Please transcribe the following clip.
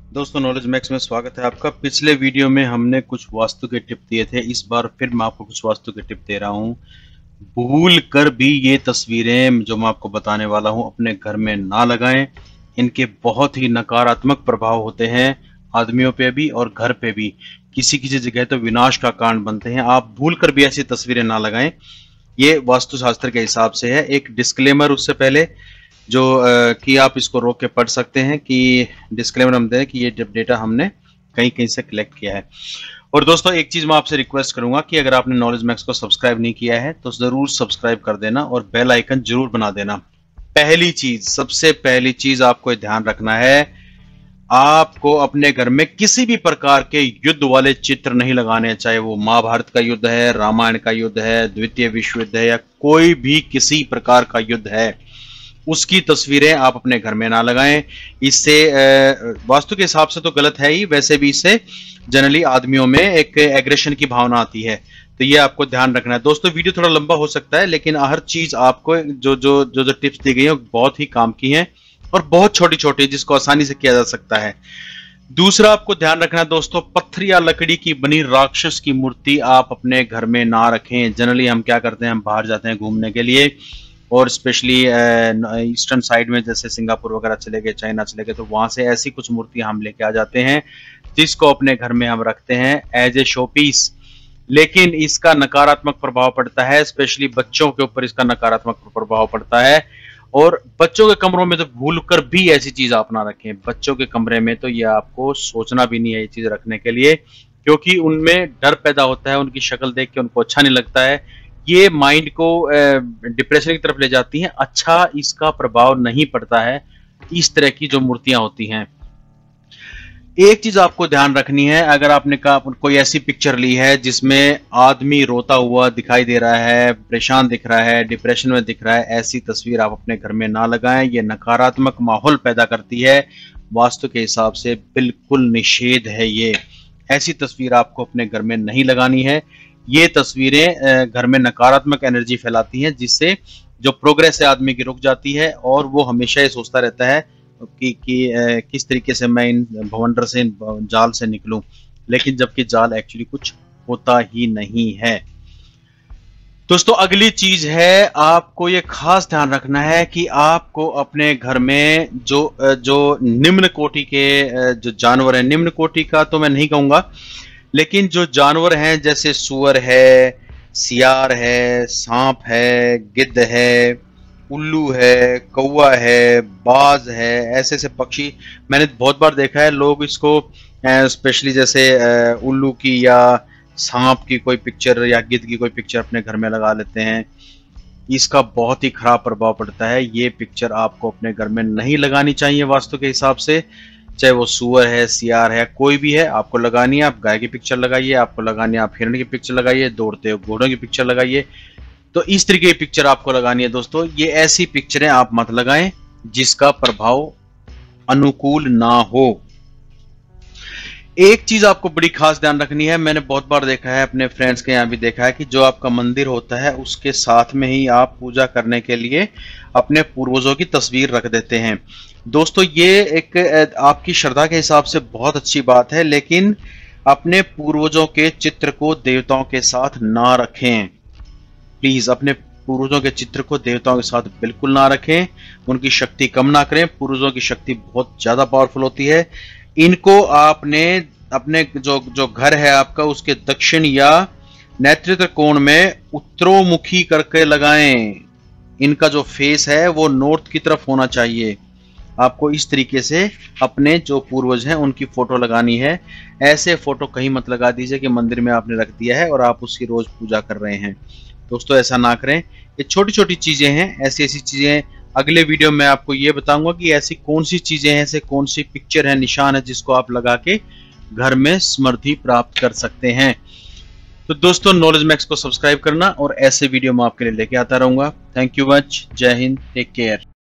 दोस्तों, knowledge max में स्वागत है आपका। पिछले वीडियो में हमने कुछ वास्तु के टिप दिए थे। इस बार फिर मैं आपको कुछ वास्तु के टिप दे रहा हूं। भूल कर भी ये तस्वीरें जो मैं आपको बताने वाला हूं अपने घर में ना लगाएं। इनके बहुत ही नकारात्मक प्रभाव होते हैं आदमियों पे भी और घर पे भी। किसी किसी जगह तो विनाश का कारण बनते हैं। आप भूल कर भी ऐसी तस्वीरें ना लगाएं। ये वास्तुशास्त्र के हिसाब से है। एक डिस्क्लेमर उससे पहले जो कि आप इसको रोक के पढ़ सकते हैं कि डिस्क्लेमर हम दें कि ये डेटा हमने कहीं कहीं से कलेक्ट किया है। और दोस्तों, एक चीज मैं आपसे रिक्वेस्ट करूंगा कि अगर आपने नॉलेज मैक्स को सब्सक्राइब नहीं किया है तो जरूर सब्सक्राइब कर देना और बेल आइकन जरूर बना देना। पहली चीज, सबसे पहली चीज आपको ध्यान रखना है, आपको अपने घर में किसी भी प्रकार के युद्ध वाले चित्र नहीं लगाने। चाहे वो महाभारत का युद्ध है, रामायण का युद्ध है, द्वितीय विश्व युद्ध है या कोई भी किसी प्रकार का युद्ध है, उसकी तस्वीरें आप अपने घर में ना लगाएं। इससे वास्तु के हिसाब से तो गलत है ही, वैसे भी इससे जनरली आदमियों में एक एग्रेशन की भावना आती है। तो ये आपको ध्यान रखना है। दोस्तों, वीडियो थोड़ा लंबा हो सकता है लेकिन हर चीज आपको जो टिप्स दी गई है बहुत ही काम की हैं और बहुत छोटी छोटी, जिसको आसानी से किया जा सकता है। दूसरा आपको ध्यान रखना है दोस्तों, पत्थर या लकड़ी की बनी राक्षस की मूर्ति आप अपने घर में ना रखें। जनरली हम क्या करते हैं, हम बाहर जाते हैं घूमने के लिए और स्पेशली ईस्टर्न साइड में जैसे सिंगापुर वगैरह चले गए, चाइना चले गए, तो वहां से ऐसी कुछ मूर्ति हम लेके आ जाते हैं जिसको अपने घर में हम रखते हैं एज ए शो पीस। लेकिन इसका नकारात्मक प्रभाव पड़ता है, स्पेशली बच्चों के ऊपर इसका नकारात्मक प्रभाव पड़ता है। और बच्चों के कमरों में तो भूल कर भी ऐसी चीज आप ना रखें। बच्चों के कमरे में तो ये आपको सोचना भी नहीं है ये चीज रखने के लिए, क्योंकि उनमें डर पैदा होता है, उनकी शक्ल देख के उनको अच्छा नहीं लगता है। ये माइंड को डिप्रेशन की तरफ ले जाती हैं। अच्छा इसका प्रभाव नहीं पड़ता है इस तरह की जो मूर्तियां होती हैं। एक चीज आपको ध्यान रखनी है, अगर आपने कोई ऐसी पिक्चर ली है जिसमें आदमी रोता हुआ दिखाई दे रहा है, परेशान दिख रहा है, डिप्रेशन में दिख रहा है, ऐसी तस्वीर आप अपने घर में ना लगाएं। ये नकारात्मक माहौल पैदा करती है। वास्तु के हिसाब से बिल्कुल निषेध है ये। ऐसी तस्वीर आपको अपने घर में नहीं लगानी है। ये तस्वीरें घर में नकारात्मक एनर्जी फैलाती हैं, जिससे जो प्रोग्रेस है आदमी की रुक जाती है और वो हमेशा ये सोचता रहता है कि किस तरीके से मैं इन भवंडर से, इन जाल से निकलूं, लेकिन जबकि जाल एक्चुअली कुछ होता ही नहीं है। दोस्तों, अगली चीज है, आपको ये खास ध्यान रखना है कि आपको अपने घर में जो निम्न कोटि के जो जानवर है, निम्न कोटि का तो मैं नहीं कहूंगा, लेकिन जो जानवर हैं जैसे सुअर है, सियार है, सांप है, गिद्ध है, उल्लू है, कौवा है, बाज है, ऐसे ऐसे पक्षी मैंने बहुत बार देखा है। लोग इसको स्पेशली जैसे उल्लू की या सांप की कोई पिक्चर या गिद्ध की कोई पिक्चर अपने घर में लगा लेते हैं। इसका बहुत ही खराब प्रभाव पड़ता है। ये पिक्चर आपको अपने घर में नहीं लगानी चाहिए वास्तु के हिसाब से। चाहे वो सुअर है, सियार है, कोई भी है, आपको लगानी है। आप गाय की पिक्चर लगाइए, आपको लगानी है आप हिरण की पिक्चर लगाइए, दौड़ते हुए घोड़ों की पिक्चर लगाइए। तो इस तरीके की पिक्चर आपको लगानी है दोस्तों। ये ऐसी पिक्चरें आप मत लगाएं जिसका प्रभाव अनुकूल ना हो। एक चीज आपको बड़ी खास ध्यान रखनी है, मैंने बहुत बार देखा है, अपने फ्रेंड्स के यहाँ भी देखा है, कि जो आपका मंदिर होता है उसके साथ में ही आप पूजा करने के लिए अपने पूर्वजों की तस्वीर रख देते हैं। दोस्तों, ये एक आपकी श्रद्धा के हिसाब से बहुत अच्छी बात है, लेकिन अपने पूर्वजों के चित्र को देवताओं के साथ ना रखें। प्लीज अपने पूर्वजों के चित्र को देवताओं के साथ बिल्कुल ना रखें। उनकी शक्ति कम ना करें। पूर्वजों की शक्ति बहुत ज्यादा पावरफुल होती है। इनको आपने अपने जो घर है आपका, उसके दक्षिण या नेतृत्व कोण में उत्तरोमुखी करके लगाएं। इनका जो फेस है वो नॉर्थ की तरफ होना चाहिए। आपको इस तरीके से अपने जो पूर्वज हैं उनकी फोटो लगानी है। ऐसे फोटो कहीं मत लगा दीजिए कि मंदिर में आपने रख दिया है और आप उसकी रोज पूजा कर रहे हैं। दोस्तों, ऐसा ना करें। ये छोटी छोटी चीजें हैं, ऐसी ऐसी चीजें अगले वीडियो में आपको ये बताऊंगा कि ऐसी कौन सी चीजें हैं, ऐसे कौन सी पिक्चर है, निशान है, जिसको आप लगा के घर में समृद्धि प्राप्त कर सकते हैं। तो दोस्तों, नॉलेज मैक्स को सब्सक्राइब करना और ऐसे वीडियो मैं आपके लिए लेके आता रहूंगा। Thank you much. जय हिंद। Take care.